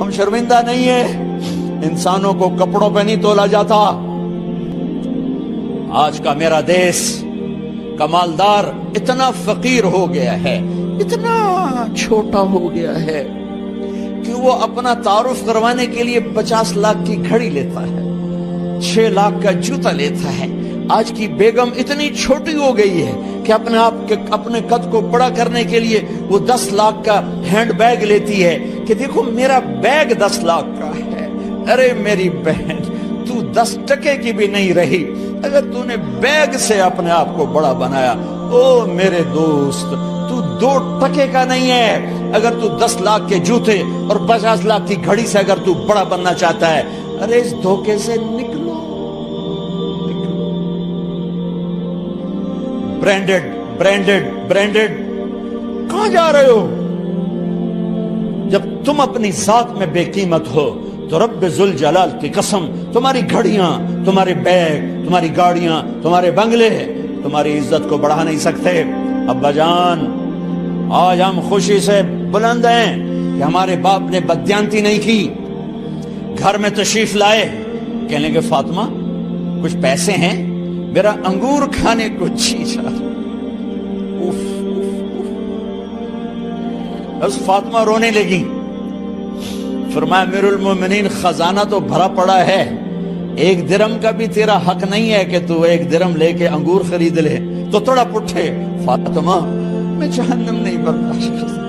ہم شرمندہ نہیں ہیں، انسانوں کو کپڑوں پہ نہیں تولا جاتا۔ آج کا میرا دیس کا مالدار اتنا فقیر ہو گیا ہے، اتنا چھوٹا ہو گیا ہے کہ وہ اپنا تعارف کروانے کے لیے 50 لاکھ کی گھڑی لیتا ہے، 6 لاکھ کا جوتا لیتا ہے۔ آج کی بیگم اتنی چھوٹی ہو گئی ہے کہ اپنے قد کو بڑا کرنے کے لیے وہ 10 لاکھ کا ہینڈ بیگ لیتی ہے کہ دیکھو میرا بیگ 10 لاکھ کا ہے۔ ارے میری بہن، تو 10 ٹکے کی بھی نہیں رہی اگر تو نے بیگ سے اپنے آپ کو بڑا بنایا۔ او میرے دوست، تو 2 ٹکے کا نہیں ہے اگر تو 10 لاکھ کے جوتے اور 50 لاکھ کی گھڑی سے اگر تو بڑا بننا چاہتا ہے۔ ارے اس دھوکے سے نکلو۔ برینڈڈ برینڈڈ برینڈڈ، کہاں جا رہے ہو؟ جب تم اپنی ذات میں بے قیمت ہو تو رب ذوالجلال کی قسم، تمہاری گھڑیاں، تمہارے بیگ، تمہاری گاڑیاں، تمہارے بنگلے تمہاری عزت کو بڑھا نہیں سکتے۔ ابا جان، آج ہم خوشی سے بلند ہیں کہ ہمارے باپ نے بددیانتی نہیں کی۔ گھر میں تشریف لائے، کہنے کہ فاطمہ کچھ پیسے ہیں، میرا انگور کھانے کو جی چاہ۔ بس فاطمہ رونے لگی۔ فرمایا امیر المومنین، خزانہ تو بھرا پڑا ہے، 1 درم کا بھی تیرا حق نہیں ہے کہ تو 1 درم لے کے انگور خرید لے۔ تو تڑپ اٹھے، فاطمہ میں جہنم نہیں برداشت کر سکتا۔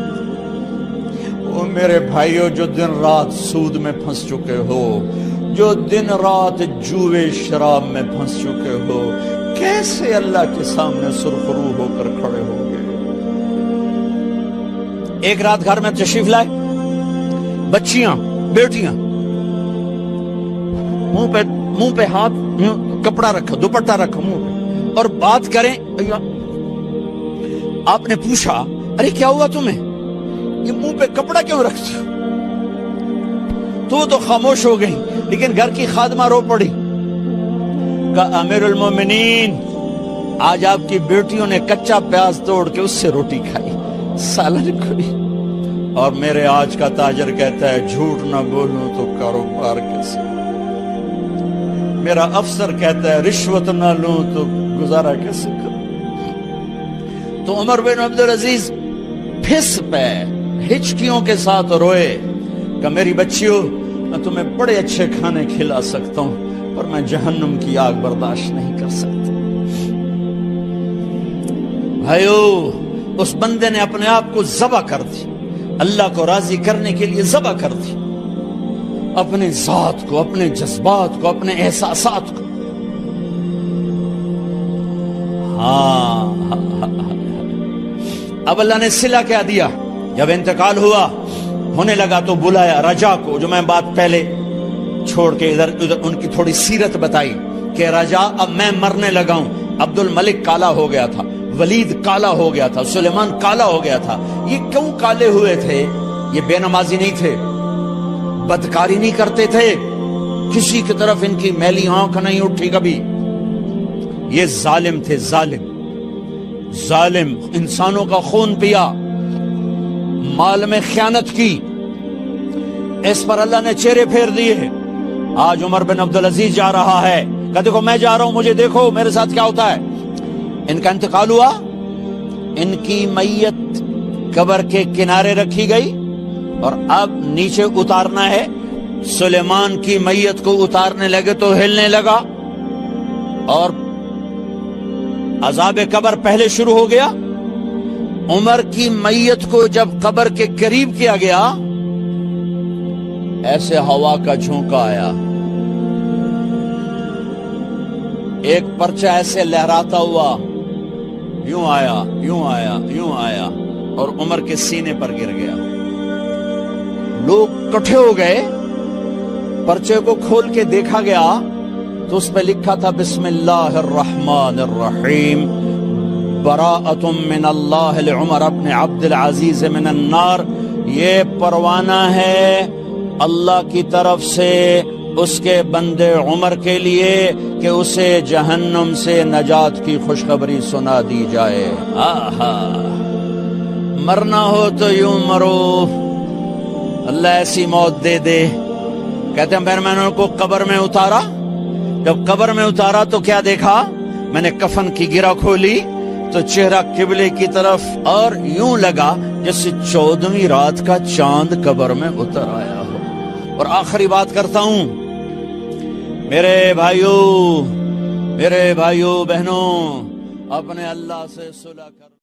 او میرے بھائیو، جو دن رات سود میں پھنس چکے ہو، جو دن رات جوے شراب میں پھنس چکے ہو، کیسے اللہ کے سامنے سرخرو ہو کر کھڑے ہو گے؟ ایک رات گھر میں تشریف لائے، بچیاں، بیٹیاں، منہ پہ ہاتھ، کپڑا رکھا، دوپٹہ رکھا منہ پہ، اور بات کریں۔ آپ نے پوچھا ارے کیا ہوا تمہیں، یہ منہ پہ کپڑا کیوں رکھتے ہو؟ تو خاموش ہو گئی، لیکن گھر کی خادمہ رو پڑی۔ کہا امیر المومنین، آج آپ کی بیٹیوں نے کچا پیاز توڑ کے اس سے روٹی کھائی، سالن کھائی، اور میرے آج کا تاجر کہتا ہے جھوٹ نہ بولوں تو کاروبار کیسے؟ میرا افسر کہتا ہے رشوت نہ لوں تو گزارا کیسے کروں؟ تو عمر بن عبدالعزیز پھس پہ ہچکیوں کے ساتھ روئے کہ میری بچیوں، میں تمہیں بڑے اچھے کھانے کھلا سکتا ہوں پر میں جہنم کی آگ برداشت نہیں کر سکتا۔ بھائیو، اس بندے نے اپنے آپ کو ذبح کر دی، اللہ کو راضی کرنے کے لیے ذبح کر دی، اپنے ذات کو، اپنے جذبات کو، اپنے احساسات کو۔ اب اللہ نے صلہ کیا دیا؟ جب انتقال ہوا، ہونے لگا تو بلایا رجا کو، جو میں بات پہلے چھوڑ کے ادھر ان کی تھوڑی سیرت بتائی کہ رجا اب میں مرنے لگا ہوں۔ عبد الملک کالا ہو گیا تھا، ولید کالا ہو گیا تھا، سلیمان کالا ہو گیا تھا۔ یہ کیوں کالے ہوئے تھے؟ یہ بے نمازی نہیں تھے، بدکاری نہیں کرتے تھے، کسی کی طرف ان کی میلی آنکھ نہیں اٹھی کبھی۔ یہ ظالم تھے، ظالم، انسانوں کا خون پیا، مال میں خیانت کی، اس پر اللہ نے چہرے پھیر دیے۔ آج عمر بن عبدالعزیز جا رہا ہے کہ دیکھو میں جا رہا ہوں، مجھے دیکھو میرے ساتھ کیا ہوتا ہے۔ ان کا انتقال ہوا، ان کی میت قبر کے کنارے رکھی گئی اور اب نیچے اتارنا ہے۔ سلیمان کی میت کو اتارنے لگے تو ہلنے لگا اور عذاب قبر پہلے شروع ہو گیا۔ عمر کی میت کو جب قبر کے قریب کیا گیا، ایسے ہوا کا جھونکا آیا، ایک پرچہ ایسے لہراتا ہوا، یوں آیا، یوں آیا، یوں آیا، اور عمر کے سینے پر گر گیا۔ لوگ کٹھے ہو گئے، پرچے کو کھول کے دیکھا گیا تو اس پہ لکھا تھا بسم اللہ الرحمن الرحیم، براءۃ من اللہ لعمر ابن عبد العزیز من النار۔ یہ پروانہ ہے اللہ کی طرف سے اس کے بندے عمر کے لیے کہ اسے جہنم سے نجات کی خوشخبری سنا دی جائے۔ مرنا ہو تو یوں مرو، اللہ ایسی موت دے دے. کہتے ہیں پھر میں نے ان کو قبر میں اتارا. جب قبر میں اتارا تو کیا دیکھا؟ میں نے کفن کی گرہ کھولی تو چہرہ قبلے کی طرف، اور یوں لگا جیسے 14ویں رات کا چاند قبر میں اتر آیا ہو. اور آخری بات کرتا ہوں، میرے بھائیوں بہنوں، اپنے اللہ سے صلح کر